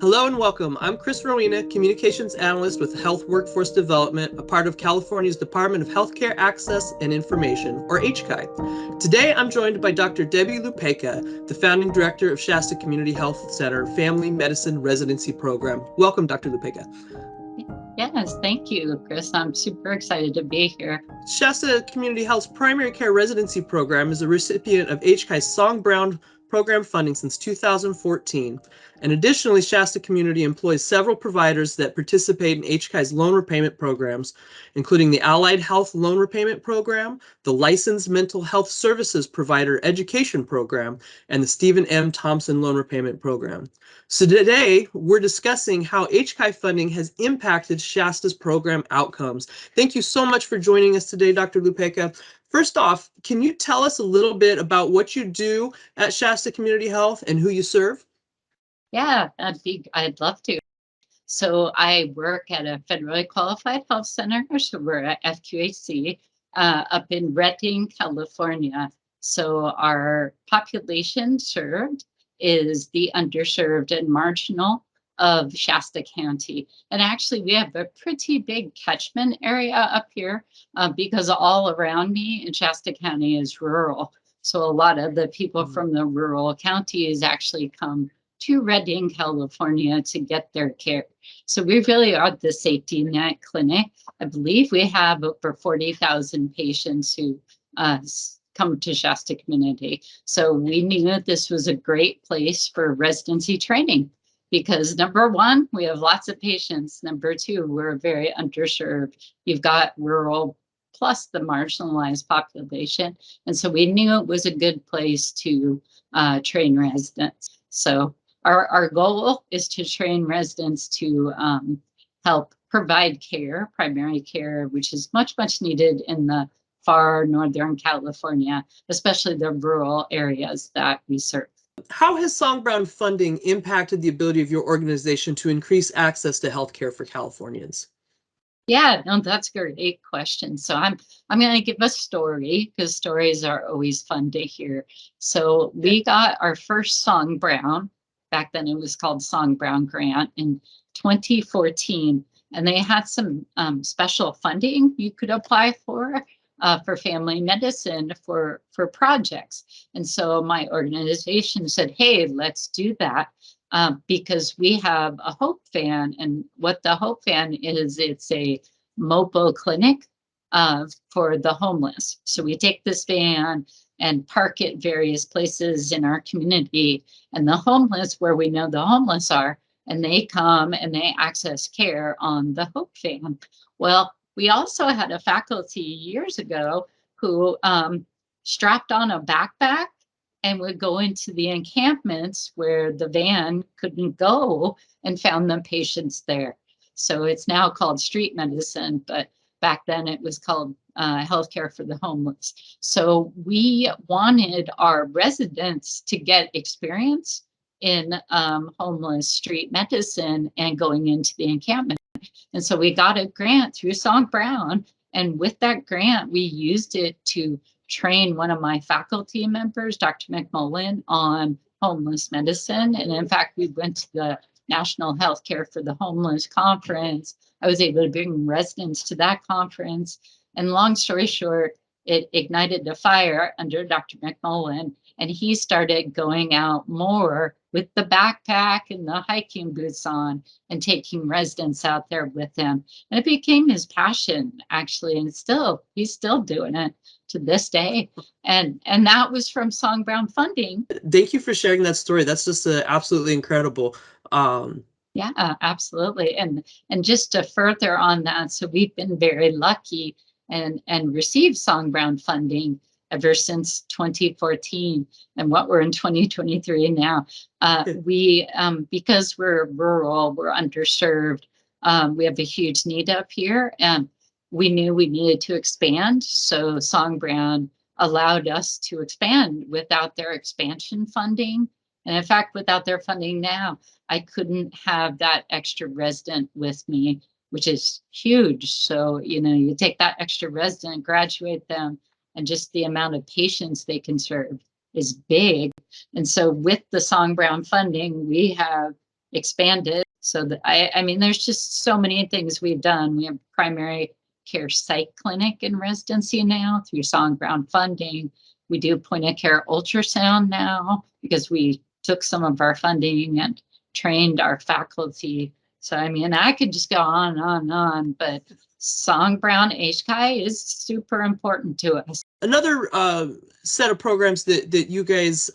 Hello and welcome. I'm Chris Rowena, Communications Analyst with Health Workforce Development, a part of California's Department of Healthcare Access and Information, or HCI. Today I'm joined by Dr. Debbie Lupeka, the founding director of Shasta Community Health Center Family Medicine Residency Program. Welcome, Dr. Lupeka. Yes, thank you, Chris. I'm super excited to be here. Shasta Community Health's primary care residency program is a recipient of HCI's Song Brown program funding since 2014. And additionally, Shasta Community employs several providers that participate in HCI's loan repayment programs, including the Allied Health Loan Repayment Program, the Licensed Mental Health Services Provider Education Program, and the Stephen M. Thompson Loan Repayment Program. So today, we're discussing how HCI funding has impacted Shasta's program outcomes. Thank you so much for joining us today, Dr. Lupeka. First off, can you tell us a little bit about what you do at Shasta Community Health and who you serve? Yeah, I'd love to. So I work at a federally qualified health center, so we're at FQHC, up in Redding, California. So our population served is the underserved and marginal of Shasta County. And actually, we have a pretty big catchment area up here because all around me in Shasta County is rural. So a lot of the people from the rural counties actually come to Redding, California to get their care. So we really are the safety net clinic. I believe we have over 40,000 patients who come to Shasta Community. So we knew that this was a great place for residency training because number one, we have lots of patients. Number two, we're very underserved. You've got rural plus the marginalized population. And so we knew it was a good place to train residents. So our goal is to train residents to help provide care, primary care, which is much, much needed in the far northern California, especially the rural areas that we serve. How has Song Brown funding impacted the ability of your organization to increase access to healthcare for Californians? Yeah, no, that's a great question. So I'm going to give a story because stories are always fun to hear. So we got our first Song Brown, back then it was called Song Brown Grant, in 2014, and they had some special funding you could apply for family medicine for projects. And so my organization said, hey, let's do that. Because we have a Hope Van, and what the Hope Van is, it's a mobile clinic for the homeless. So we take this van and park it various places in our community, and the homeless, where we know the homeless are, and they come and they access care on the Hope Van. Well, we also had a faculty years ago who strapped on a backpack and would go into the encampments where the van couldn't go and found the patients there. So it's now called street medicine, but back then it was called healthcare for the homeless. So we wanted our residents to get experience in homeless street medicine and going into the encampment. And so we got a grant through Song Brown. And with that grant, we used it to train one of my faculty members, Dr. McMullen, on homeless medicine. And in fact, we went to the National Healthcare for the Homeless Conference. I was able to bring residents to that conference. And long story short, it ignited a fire under Dr. McMullen, and he started going out more with the backpack and the hiking boots on and taking residents out there with him. And it became his passion, actually, and he's still doing it to this day. And that was from Song Brown funding. Thank you for sharing that story. That's just absolutely incredible. Yeah, absolutely. And just to further on that, so we've been very lucky and received Song Brown funding ever since 2014. And what we're in 2023 now, we because we're rural, we're underserved, we have a huge need up here, and we knew we needed to expand. So Song Brown allowed us to expand without their expansion funding. And in fact, without their funding now, I couldn't have that extra resident with me, which is huge. So, you take that extra resident, graduate them, and just the amount of patients they can serve is big. And so with the Song Brown funding, we have expanded. So that I mean, there's just so many things we've done. We have primary care psych clinic in residency now through Song Brown funding. We do point of care ultrasound now because we took some of our funding and trained our faculty. So, I mean, I could just go on and on and on, but Song Brown HCI is super important to us. Another set of programs that you guys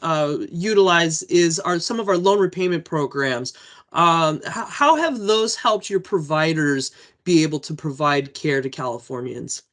utilize are some of our loan repayment programs. How have those helped your providers be able to provide care to Californians?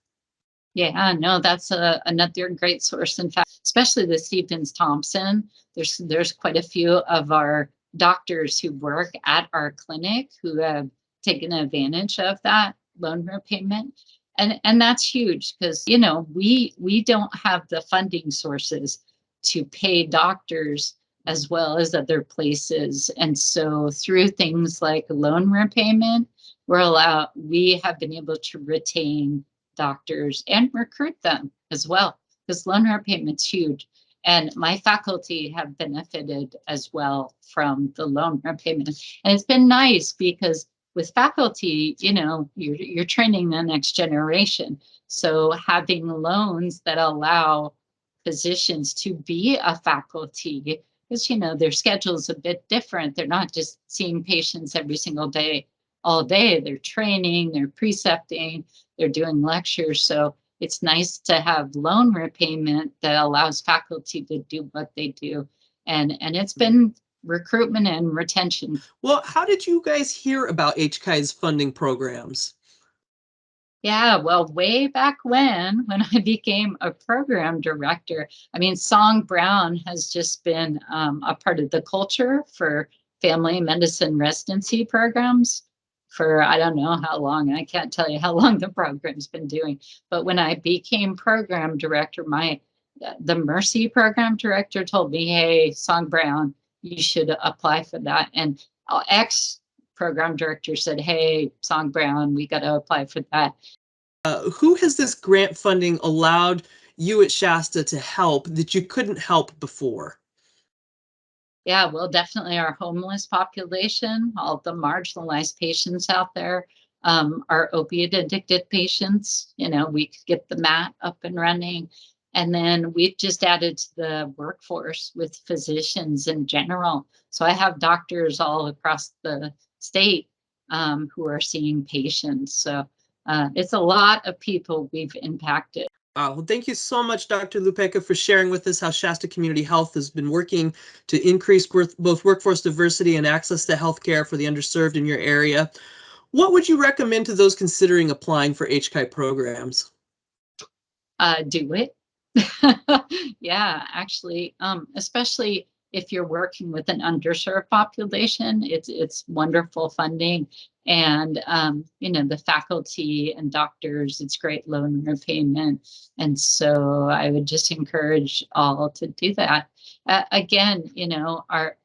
Yeah, no, that's another great source. In fact, especially the Stevens Thompson, there's quite a few of our doctors who work at our clinic who have taken advantage of that loan repayment. And that's huge because, you know, we don't have the funding sources to pay doctors as well as other places. And so through things like loan repayment, we have been able to retain doctors and recruit them as well, because loan repayment's huge. And my faculty have benefited as well from the loan repayment. And it's been nice because with faculty, you know, you're training the next generation. So having loans that allow physicians to be a faculty, because, you know, their schedule's a bit different. They're not just seeing patients every single day, all day. They're training, they're precepting, they're doing lectures. So it's nice to have loan repayment that allows faculty to do what they do. And it's been recruitment and retention. Well, how did you guys hear about HCI's funding programs? Yeah, well, way back when I became a program director, I mean, Song Brown has just been a part of the culture for family medicine residency programs for I don't know how long. I can't tell you how long the program's been doing. But when I became program director, the Mercy program director told me, "Hey, Song Brown, you should apply for that." And ex program director said, "Hey, Song Brown, we got to apply for that." Who has this grant funding allowed you at Shasta to help that you couldn't help before? Yeah, well, definitely our homeless population, all the marginalized patients out there, our opiate addicted patients, you know, we could get the mat up and running. And then we've just added to the workforce with physicians in general. So I have doctors all across the state who are seeing patients. So it's a lot of people we've impacted. Well, thank you so much, Dr. Lupecka, for sharing with us how Shasta Community Health has been working to increase both workforce diversity and access to healthcare for the underserved in your area. What would you recommend to those considering applying for HCI programs? Do it. Yeah, actually, especially if you're working with an underserved population, it's wonderful funding. And you know, the faculty and doctors, it's great loan repayment. And so I would just encourage all to do that. Again, you know, our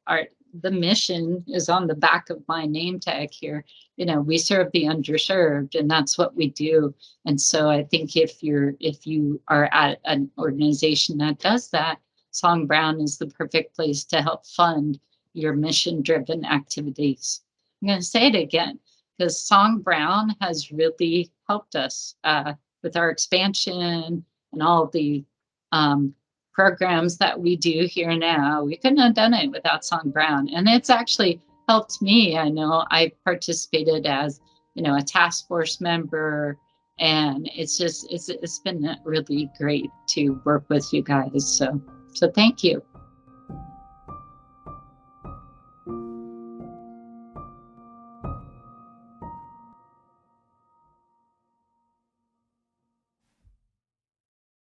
the mission is on the back of my name tag here. You know, we serve the underserved, and that's what we do. And so I think if you are at an organization that does that, Song Brown is the perfect place to help fund your mission-driven activities. I'm going to say it again because Song Brown has really helped us with our expansion and all the programs that we do here now. We couldn't have done it without Song Brown, and it's actually helped me. I know I participated as, you know, a task force member, and it's been really great to work with you guys. So thank you.